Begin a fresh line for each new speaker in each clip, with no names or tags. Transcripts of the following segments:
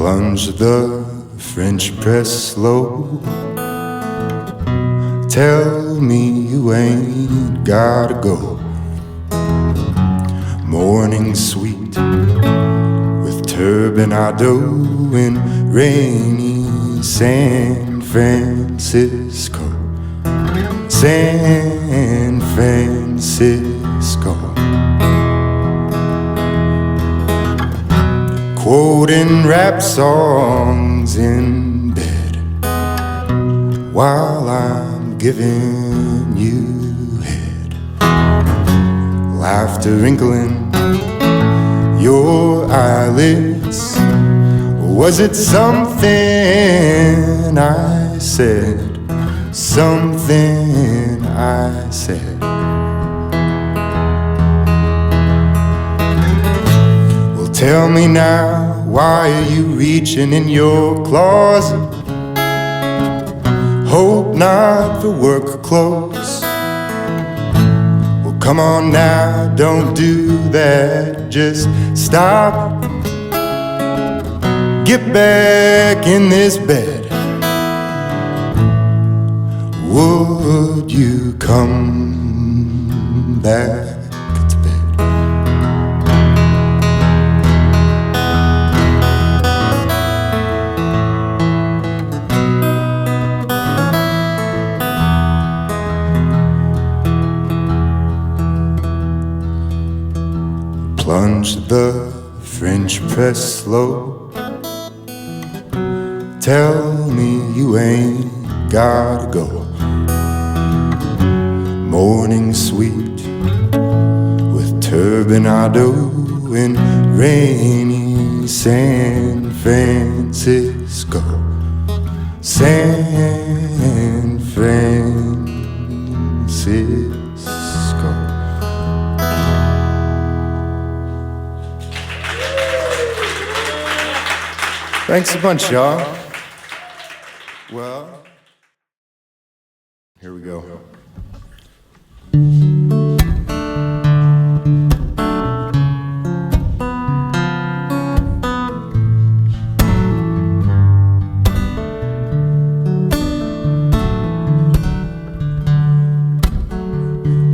Plunge the French press slow. Tell me you ain't gotta go. Morning sweet with turbinado in rainy San Francisco. San Francisco. Quoting rap songs in bed while I'm giving you head. Laughter wrinkling your eyelids. Was it something I said? Something I said. Well, tell me now, why are you reaching in your closet? Hope not for work clothes. Well, come on now, don't do that. Just stop. Get back in this bed. Would you come back to bed? Plunge the French press slow. Tell me you ain't gotta go. Morning sweet with turbinado in rainy San Francisco. San Francisco. Thanks a bunch, y'all. Well, here we go.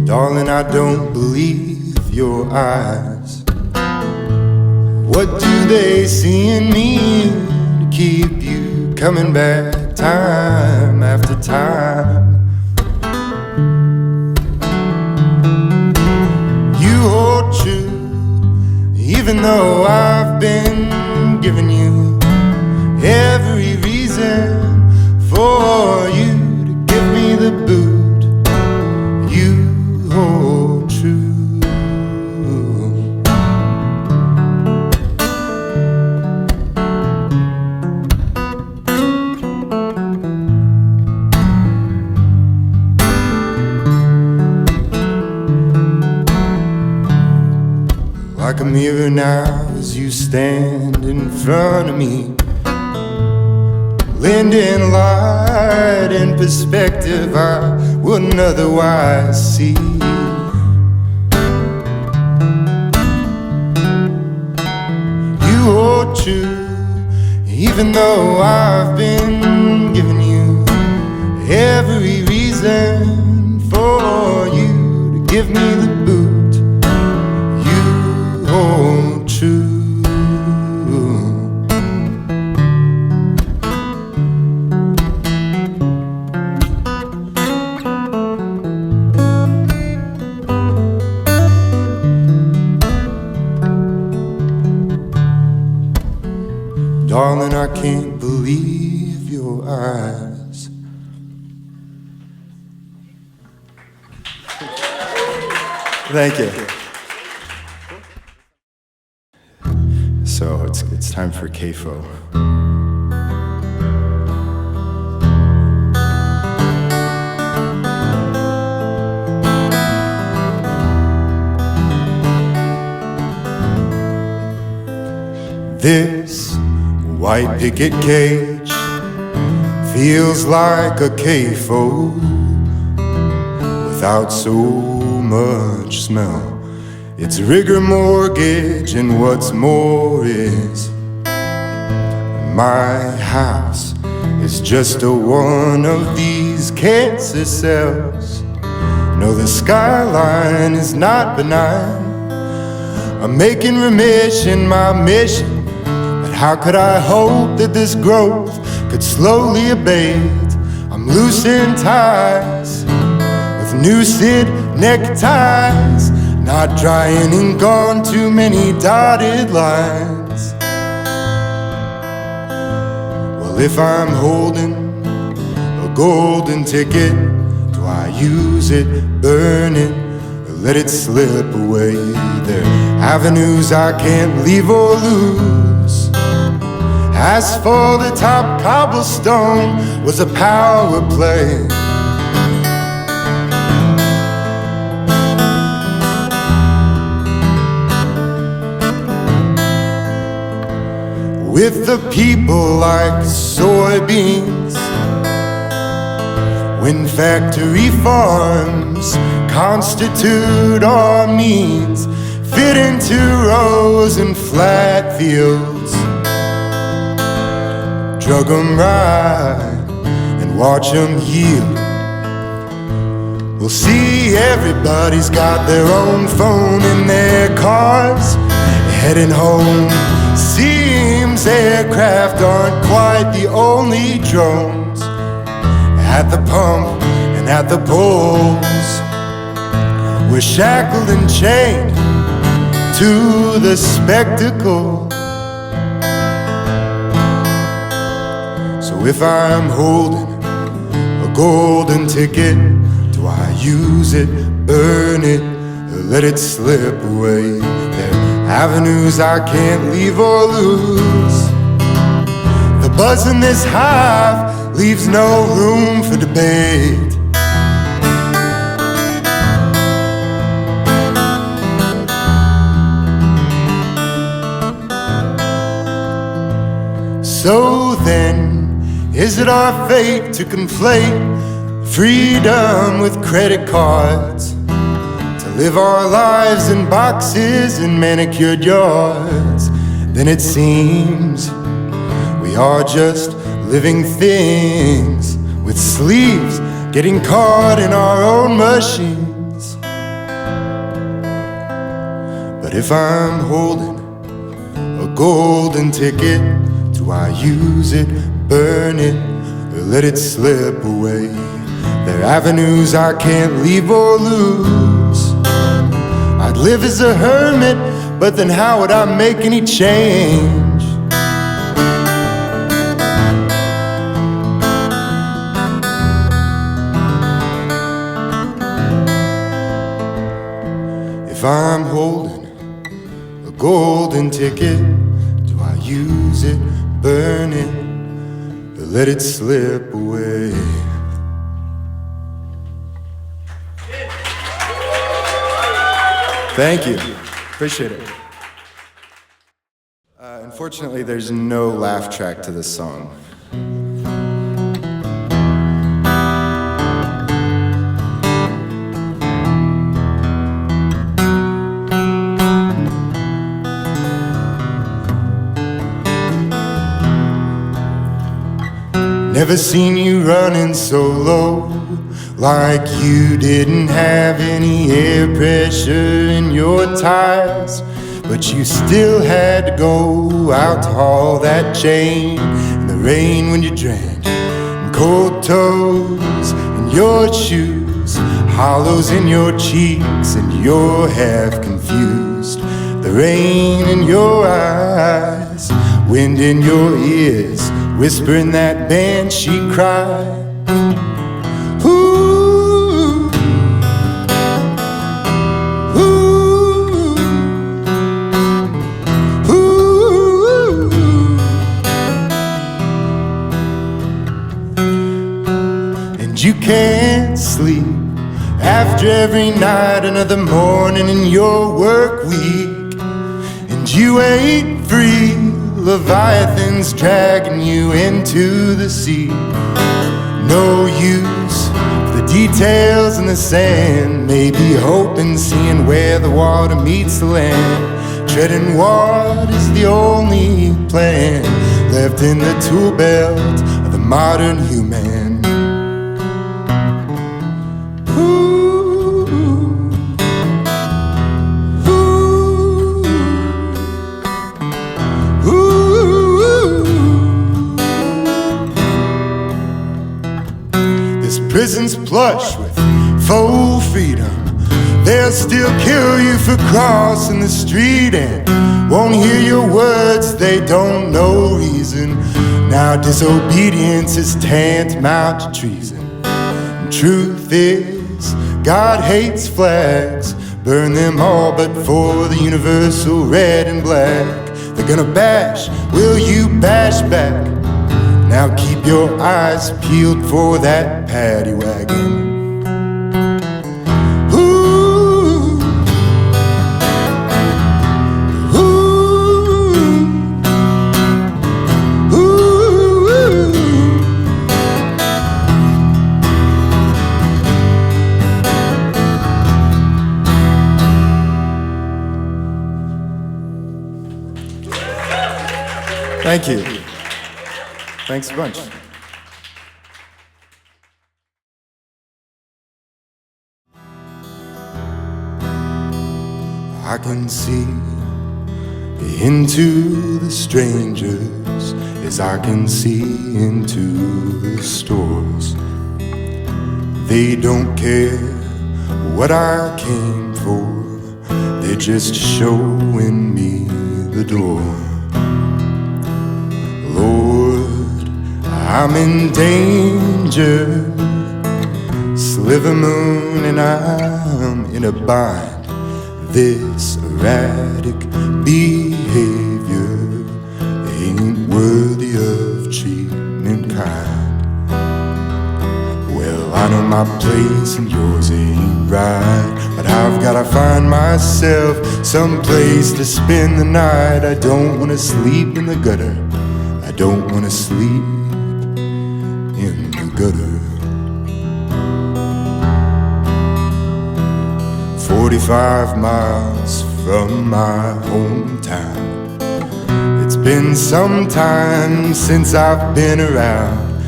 Darling, I don't believe your eyes. What do they see in me to keep you coming back time after time? You hold true, even though I've been giving you every reason for you to give me the boot. You hold true. Like a mirror now as you stand in front of me, lending light and perspective I wouldn't otherwise see. You hold true, even though I've been giving you every reason for you to give me the boot. Hold true. Darling, I can't believe your eyes. Thank you. So it's time for CAFO. This white picket cage feels like a CAFO without so much smell. It's rigor mortgage, and what's more is my house is just a one of these cancer cells. No, the skyline is not benign. I'm making remission my mission, but how could I hope that this growth could slowly abate? I'm losing ties with lucid neckties, not drying ink on too many dotted lines. Well, if I'm holding a golden ticket, do I use it, burn it, or let it slip away? There are avenues I can't leave or lose. As for the top cobblestone was a power play. With the people like soybeans, when factory farms constitute our means, fit into rows and flat fields. Drug 'em right and watch 'em yield. We'll see everybody's got their own phone in their cars, heading home. Seems aircraft aren't quite the only drones. At the pump and at the polls, we're shackled and chained to the spectacle. So if I'm holding a golden ticket, do I use it, burn it, or let it slip away? There are avenues I can't leave or lose. The buzz in this hive leaves no room for debate. So then, is it our fate to conflate freedom with credit cards? To live our lives in boxes and manicured yards? Then it seems we are just living things with sleeves getting caught in our own machines. But if I'm holding a golden ticket, do I use it, burn it, or let it slip away? There are avenues I can't leave or lose. I'd live as a hermit, but then how would I make any change? If I'm holding a golden ticket, do I use it, burn it, or let it slip away? Thank you. Appreciate it. Unfortunately, there's no laugh track to this song. Never seen you running so low, like you didn't have any air pressure in your tires, but you still had to go out to haul that chain in the rain when you drenched, and cold toes in your shoes, hollows in your cheeks, and you're half confused. The rain in your eyes, wind in your ears, whispering that banshee cry. Ooh, ooh, ooh. And you can't sleep after every night, another morning in your work week, and you ain't free. Leviathan's dragging you into the sea. No use for the details in the sand. Maybe hoping, seeing where the water meets the land. Treading water's the only plan. left in the tool belt of the modern human. Ooh, ooh, ooh. This prison's plush with faux freedom. They'll still kill you for crossing the street and won't hear your words, they don't know reason. Now disobedience is tantamount to treason. And truth is, God hates flags. Burn them all but for the universal red and black. They're gonna bash, will you bash back? Now keep your eyes peeled for that paddy wagon. Thank you. Thanks a bunch. I can see into the strangers as I can see into the stores. They don't care what I came for, they're just showing me the door. Lord, I'm in danger, sliver moon and I'm in a bind. This erratic behavior ain't worthy of treatment kind. Well, I know my place and yours ain't right, but I've gotta find myself some place to spend the night. I don't wanna sleep in the gutter, I don't wanna sleep in the gutter. 45 miles from my hometown. It's been some time since I've been around.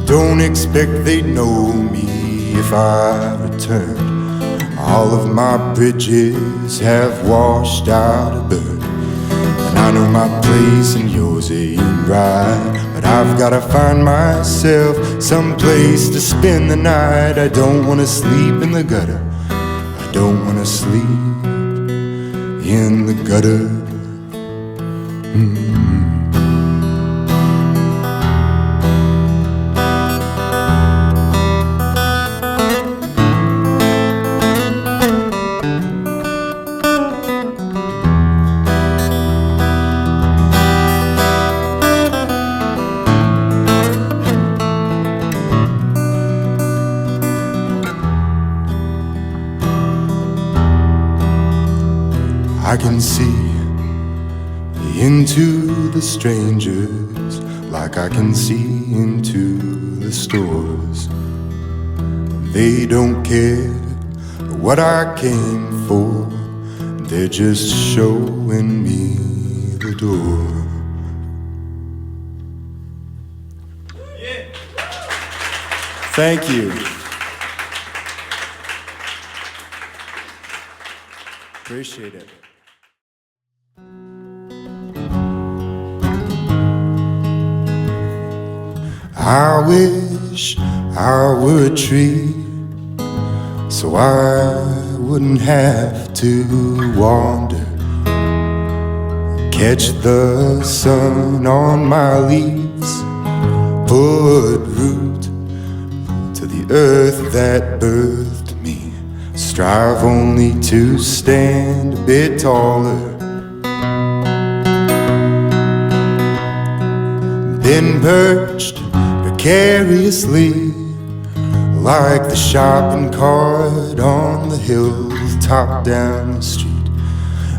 Don't expect they'd know me if I returned. All of my bridges have washed out a burn. And I know my place and yours ain't right, but I've gotta find myself some place to spend the night. I don't wanna sleep in the gutter, I don't wanna sleep in the gutter. I can see into the strangers like I can see into the stores. They don't care what I came for, they're just showing me the door. Thank you. Appreciate it. I wish I were a tree, so I wouldn't have to wander. Catch the sun on my leaves, put root to the earth that birthed me. Strive only to stand a bit taller. Been perched precariously like the shopping cart on the hilltop down the street.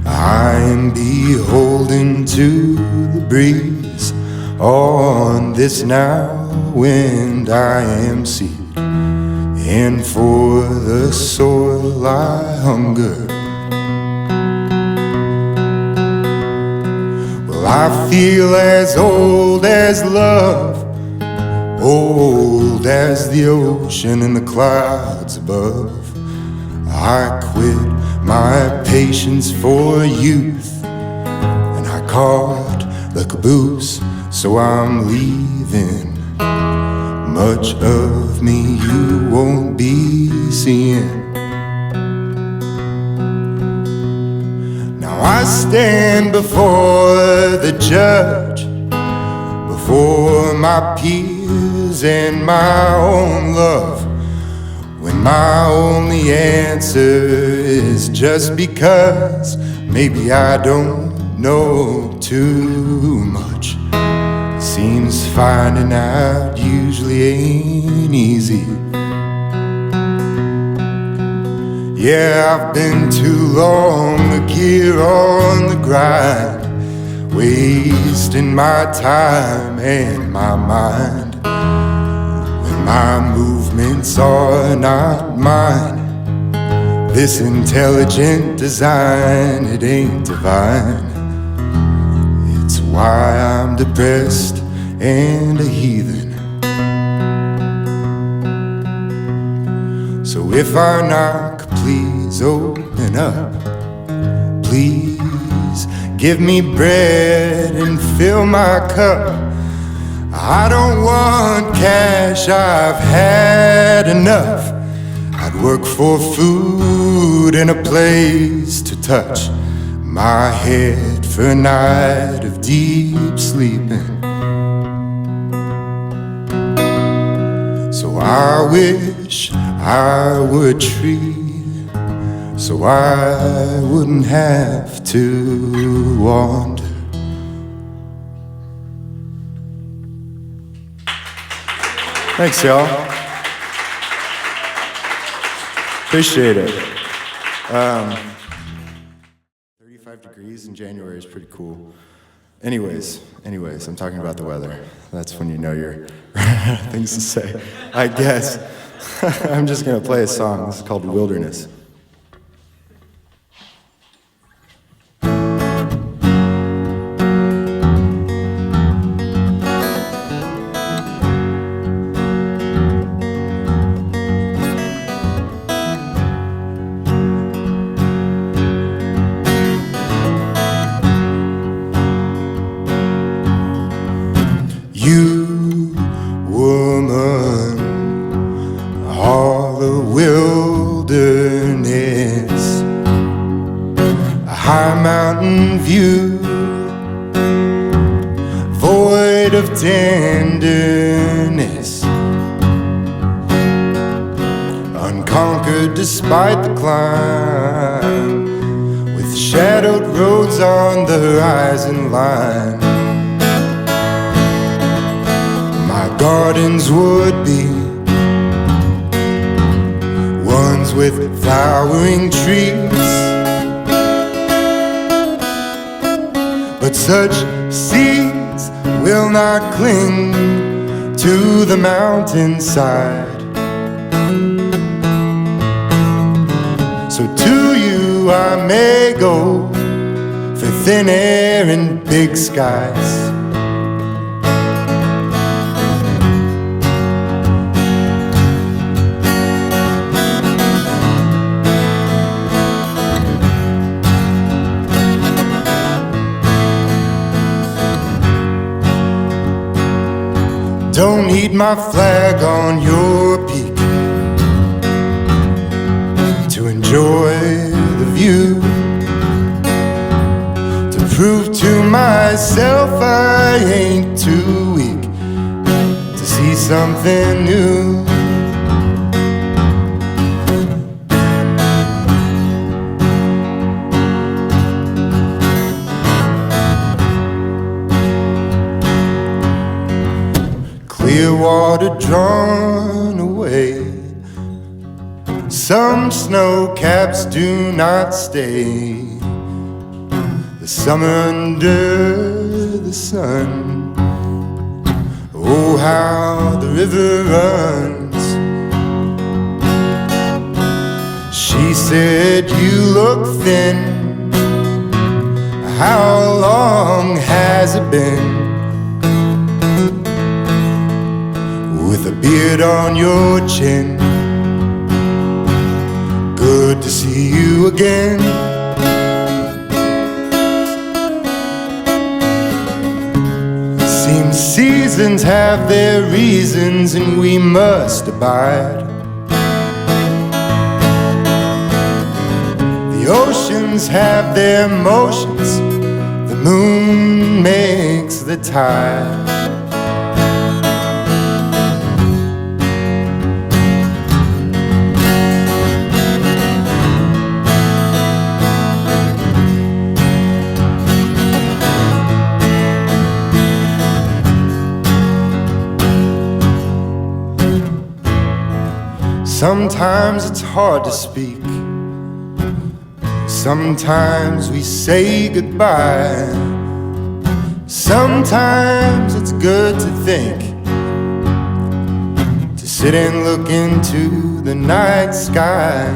I am beholden to the breeze on this now wind I am seed, and for the soil I hunger. Well, Well, I feel as old as love, old as the ocean and the clouds above. I quit my patience for youth, and I caught the caboose, so I'm leaving. Much of me you won't be seeing. Now I stand before the judge, before my peers and my own love, when my only answer is just because maybe I don't know too much. Seems finding out usually ain't easy. Yeah, I've been too long a gear on the grind, wasting my time and my mind, when my movements are not mine. This intelligent design, it ain't divine. It's why I'm depressed and a heathen. So if I knock, please open up. Please give me bread and fill my cup. I don't want cash, I've had enough. I'd work for food and a place to touch my head for a night of deep sleeping. So I wish I were a tree, so I wouldn't have to wander. Thanks, y'all. Appreciate it. 35 degrees in January is pretty cool. Anyways, I'm talking about the weather. That's when you know you're things to say, I guess. I'm just gonna play a song. This is called Wilderness. Tenderness, unconquered despite the climb, with shadowed roads on the horizon line. My gardens would be ones with flowering trees, but such seeds will not cling to the mountainside. So to you I may go for thin air and big skies. Don't need my flag on your peak to enjoy the view, to prove to myself I ain't too weak to see something new. Clear water drawn away, some snow caps do not stay. The summer under the sun, oh how the river runs. She said you look thin, How long has it been? With a beard on your chin. Good to see you again. Seems seasons have their reasons and we must abide. The oceans have their motions, the moon makes the tide. Sometimes it's hard to speak. Sometimes we say goodbye. Sometimes it's good to think, to sit and look into the night sky.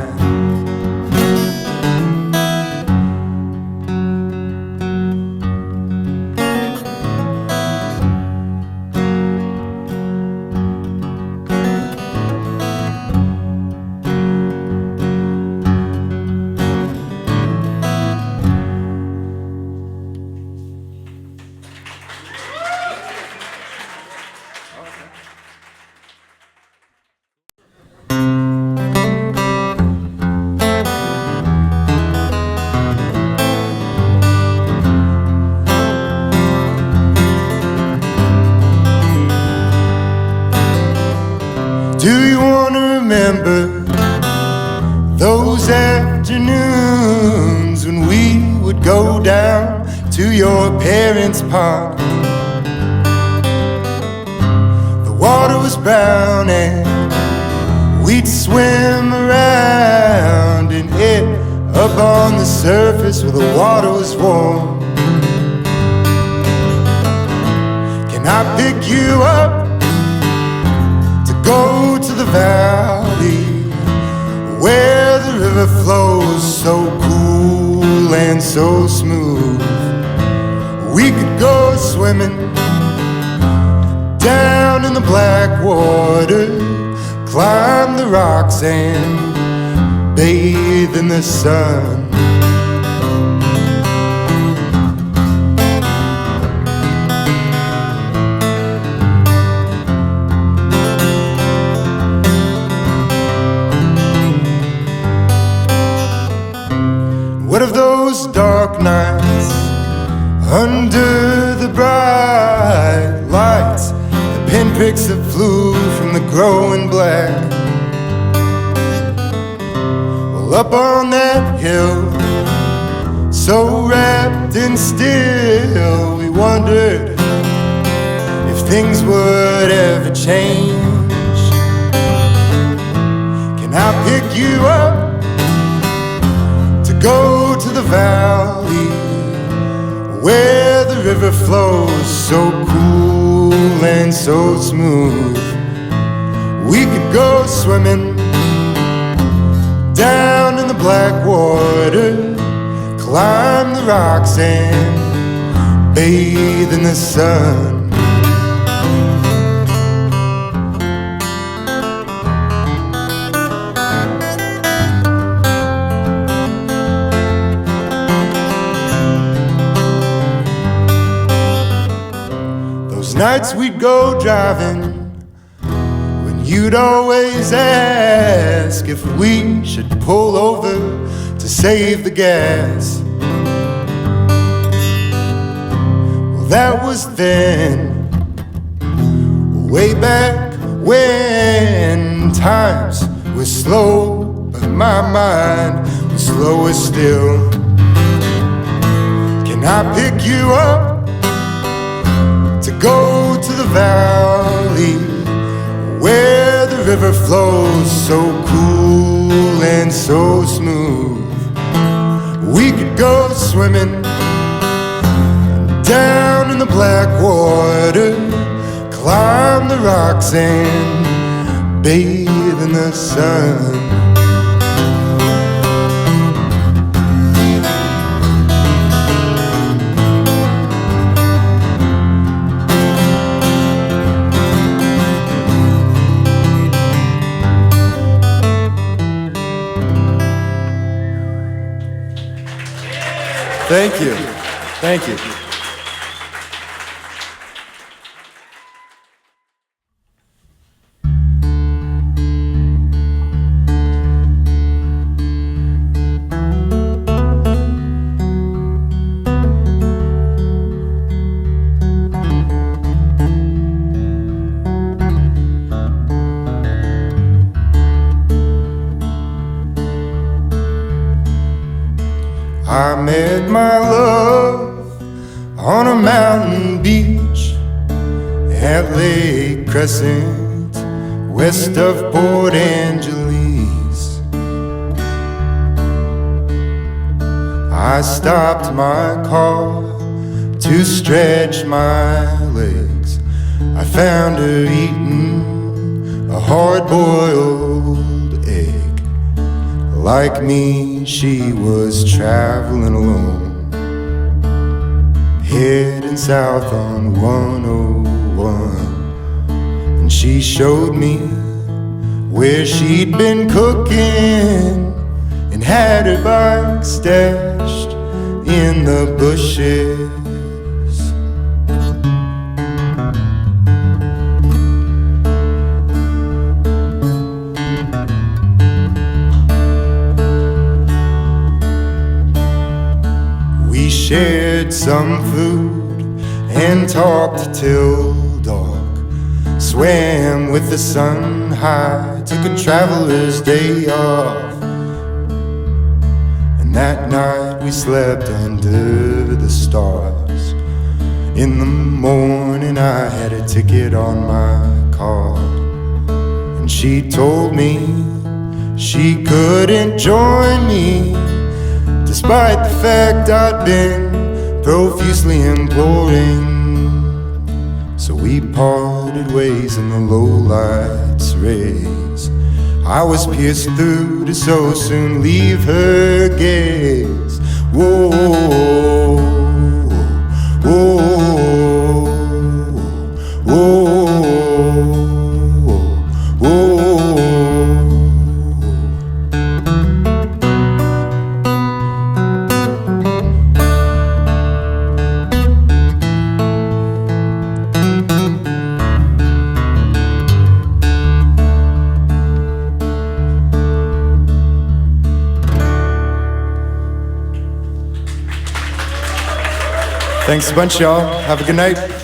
Do you want to remember those afternoons when we would go down to your parents' pond? The water was brown and we'd swim around in it up on the surface where the water was warm. Can I pick you up? Go to the valley where the river flows so cool and so smooth. We could go swimming down in the black water, climb the rocks and bathe in the sun. What of those dark nights under the bright lights, the pinpricks that flew from the growing black? Well, up on that hill, so wrapped in still, we wondered if things would ever change. Can I pick you up? Go to the valley where the river flows so cool and so smooth. We could go swimming down in the black water, climb the rocks and bathe in the sun. Nights we'd go driving when you'd always ask if we should pull over to save the gas. Well, that was then, way back when times were slow, but my mind was slower still. Can I pick you up? To go to the valley where the river flows so cool and so smooth. We could go swimming down in the black water, climb the rocks and bathe in the sun. Thank you. Thank you. I met my love on a mountain beach at Lake Crescent, west of Port Angeles. I stopped my car to stretch my legs. I found her eating a hard-boiled egg. Like me, she was traveling alone, heading south on 101. And she showed me where she'd been cooking and had her bike stashed in the bushes. We shared some food and talked till dark, swam with the sun high, took a traveler's day off. And that night we slept under the stars. In the morning I had a ticket on my car, and she told me she couldn't join me, despite the fact I'd been profusely imploring. So we parted ways in the low light's rays. I was pierced through to so soon leave her gaze. Whoa, whoa, whoa, whoa. Thanks a bunch, y'all. Have a good night.